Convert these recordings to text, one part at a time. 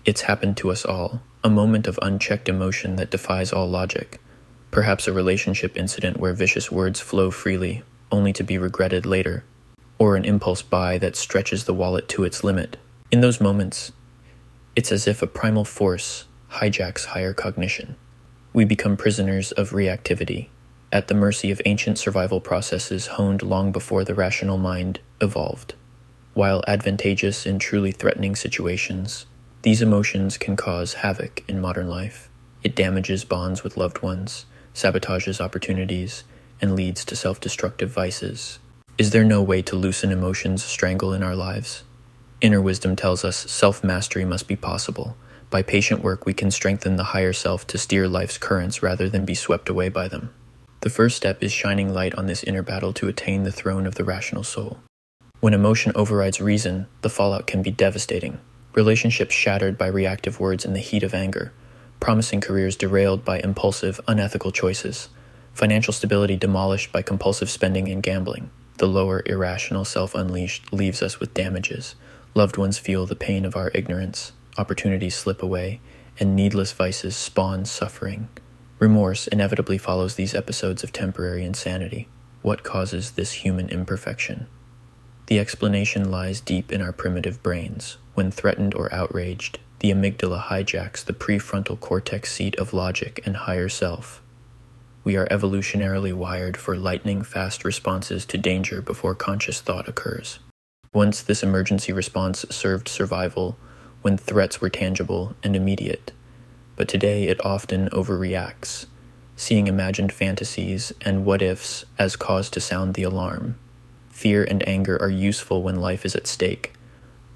It's happened to us all, a moment of unchecked emotion that defies all logic. Perhaps a relationship incident where vicious words flow freely, only to be regretted later. Or an impulse buy that stretches the wallet to its limit. In those moments, it's as if a primal force hijacks higher cognition. We become prisoners of reactivity, at the mercy of ancient survival processes honed long before the rational mind evolved. While advantageous in truly threatening situations, these emotions can cause havoc in modern life. It damages bonds with loved ones, sabotages opportunities, and leads to self-destructive vices. Is there no way to loosen emotions strangle in our lives? Inner wisdom tells us self-mastery must be possible. By patient work, we can strengthen the higher self to steer life's currents rather than be swept away by them. The first step is shining light on this inner battle to attain the throne of the rational soul. When emotion overrides reason, the fallout can be devastating. Relationships shattered by reactive words in the heat of anger, promising careers derailed by impulsive, unethical choices, financial stability demolished by compulsive spending and gambling. The lower, irrational self unleashed leaves us with damages. Loved ones feel the pain of our ignorance, opportunities slip away, and needless vices spawn suffering. Remorse inevitably follows these episodes of temporary insanity. What causes this human imperfection? The explanation lies deep in our primitive brains. When threatened or outraged, the amygdala hijacks the prefrontal cortex seat of logic and higher self. We are evolutionarily wired for lightning-fast responses to danger before conscious thought occurs. Once this emergency response served survival when threats were tangible and immediate, but today it often overreacts, seeing imagined fantasies and what-ifs as cause to sound the alarm. Fear and anger are useful when life is at stake,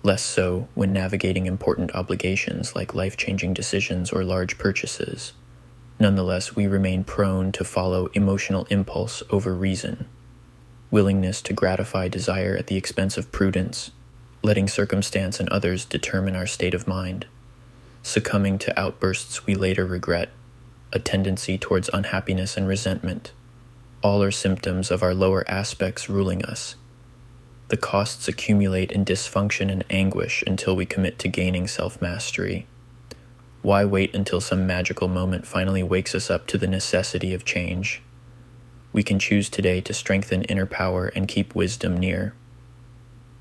less so when navigating important obligations like life-changing decisions or large purchases. Nonetheless, we remain prone to follow emotional impulse over reason, willingness to gratify desire at the expense of prudence, letting circumstance and others determine our state of mind, succumbing to outbursts we later regret, a tendency towards unhappiness and resentment. All are symptoms of our lower aspects ruling us. The costs accumulate in dysfunction and anguish until we commit to gaining self-mastery. Why wait until some magical moment finally wakes us up to the necessity of change? We can choose today to strengthen inner power and keep wisdom near.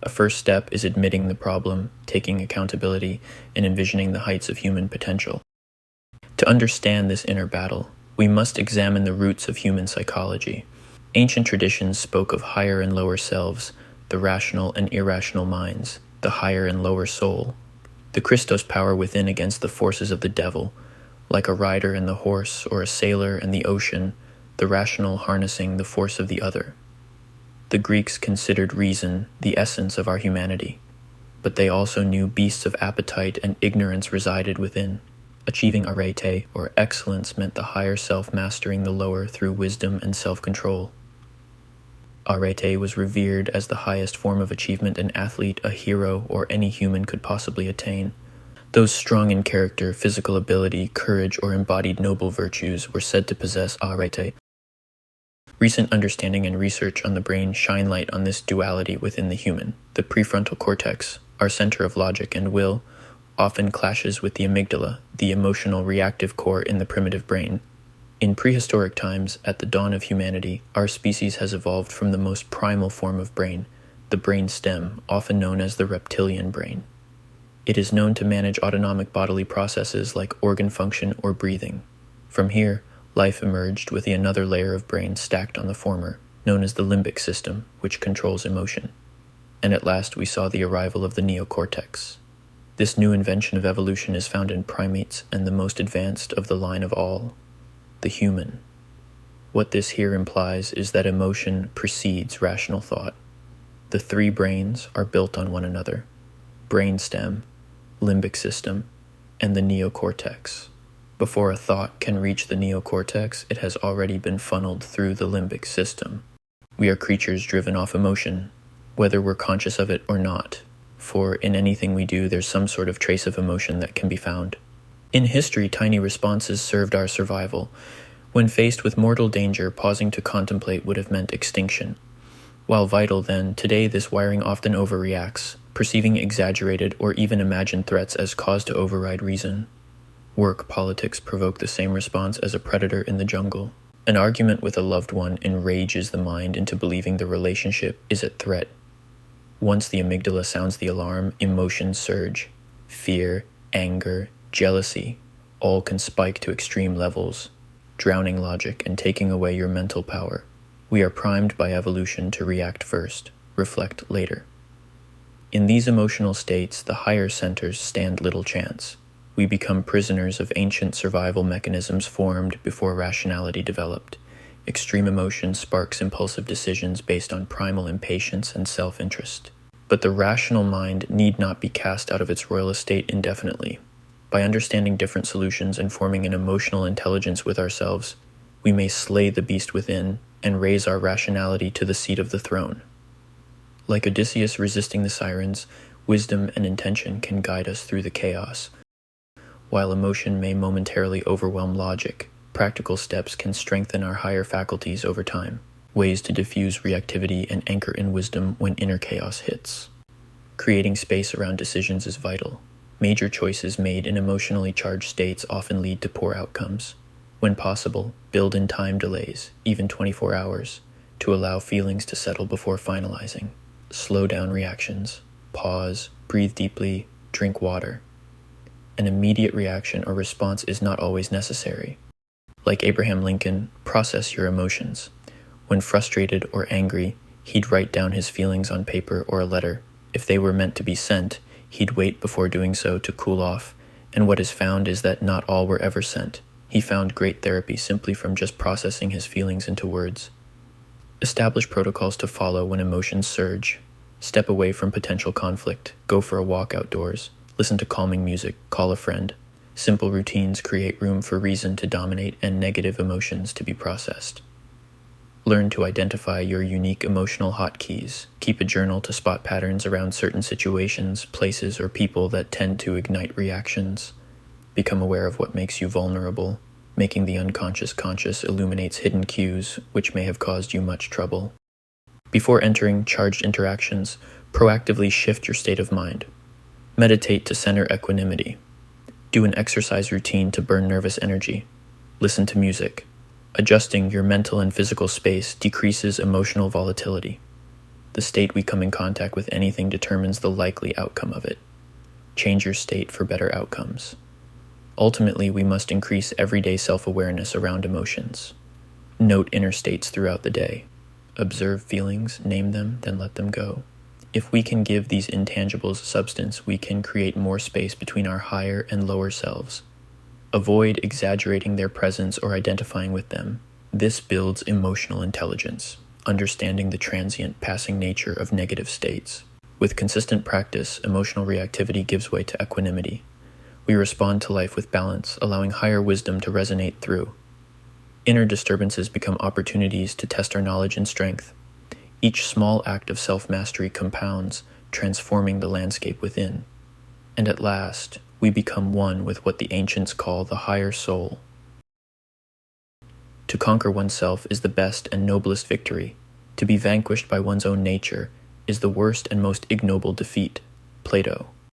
A first step is admitting the problem, taking accountability, and envisioning the heights of human potential. To understand this inner battle, we must examine the roots of human psychology. Ancient traditions spoke of higher and lower selves, the rational and irrational minds, the higher and lower soul, the Christos power within against the forces of the devil, like a rider and the horse or a sailor and the ocean, the rational harnessing the force of the other. The Greeks considered reason the essence of our humanity, but they also knew beasts of appetite and ignorance resided within. Achieving arete, or excellence, meant the higher self mastering the lower through wisdom and self-control. Arete was revered as the highest form of achievement an athlete, a hero, or any human could possibly attain. Those strong in character, physical ability, courage, or embodied noble virtues were said to possess arete. Recent understanding and research on the brain shine light on this duality within the human. The prefrontal cortex, our center of logic and will, often clashes with the amygdala, the emotional reactive core in the primitive brain. In prehistoric times, at the dawn of humanity, our species has evolved from the most primal form of brain, the brain stem, often known as the reptilian brain. It is known to manage autonomic bodily processes like organ function or breathing. From here, life emerged with another layer of brain stacked on the former, known as the limbic system, which controls emotion. And at last we saw the arrival of the neocortex. This new invention of evolution is found in primates and the most advanced of the line of all, the human. What this here implies is that emotion precedes rational thought. The three brains are built on one another: brainstem, limbic system, and the neocortex. Before a thought can reach the neocortex, it has already been funneled through the limbic system. We are creatures driven off emotion, whether we're conscious of it or not, for in anything we do there's some sort of trace of emotion that can be found. In history, tiny responses served our survival. When faced with mortal danger, pausing to contemplate would have meant extinction. While vital then, today this wiring often overreacts. perceiving exaggerated or even imagined threats as cause to override reason. Work politics provoke the same response as a predator in the jungle. An argument with a loved one enrages the mind into believing the relationship is at threat. Once the amygdala sounds the alarm, emotions surge. Fear, anger, jealousy, all can spike to extreme levels, drowning logic and taking away your mental power. We are primed by evolution to react first, reflect later. In these emotional states, the higher centers stand little chance. We become prisoners of ancient survival mechanisms formed before rationality developed. Extreme emotion sparks impulsive decisions based on primal impatience and self-interest. But the rational mind need not be cast out of its royal estate indefinitely. By understanding different solutions and forming an emotional intelligence with ourselves, we may slay the beast within and raise our rationality to the seat of the throne. Like Odysseus resisting the sirens, wisdom and intention can guide us through the chaos. While emotion may momentarily overwhelm logic, practical steps can strengthen our higher faculties over time, ways to diffuse reactivity and anchor in wisdom when inner chaos hits. Creating space around decisions is vital. Major choices made in emotionally charged states often lead to poor outcomes. When possible, build in time delays, even 24 hours, to allow feelings to settle before finalizing. Slow down reactions. Pause, breathe deeply, drink water. An immediate reaction or response is not always necessary. Like Abraham Lincoln, process your emotions. When frustrated or angry, he'd write down his feelings on paper or a letter. If they were meant to be sent, he'd wait before doing so to cool off, and what is found is that not all were ever sent. He found great therapy simply from just processing his feelings into words. Establish protocols to follow when emotions surge. Step away from potential conflict, go for a walk outdoors, listen to calming music, call a friend. Simple routines create room for reason to dominate and negative emotions to be processed. Learn to identify your unique emotional hotkeys. Keep a journal to spot patterns around certain situations, places, or people that tend to ignite reactions. Become aware of what makes you vulnerable. Making the unconscious conscious illuminates hidden cues, which may have caused you much trouble. Before entering charged interactions, proactively shift your state of mind. Meditate to center equanimity. Do an exercise routine to burn nervous energy. Listen to music. Adjusting your mental and physical space decreases emotional volatility. The state we come in contact with anything determines the likely outcome of it. Change your state for better outcomes. Ultimately, we must increase everyday self-awareness around emotions. Note inner states throughout the day. Observe feelings, name them, then let them go. If we can give these intangibles substance, we can create more space between our higher and lower selves. Avoid exaggerating their presence or identifying with them. This builds emotional intelligence, understanding the transient, passing nature of negative states. With consistent practice, emotional reactivity gives way to equanimity. We respond to life with balance, allowing higher wisdom to resonate through. Inner disturbances become opportunities to test our knowledge and strength. Each small act of self-mastery compounds, transforming the landscape within. And at last, we become one with what the ancients call the higher soul. To conquer oneself is the best and noblest victory. To be vanquished by one's own nature is the worst and most ignoble defeat. Plato.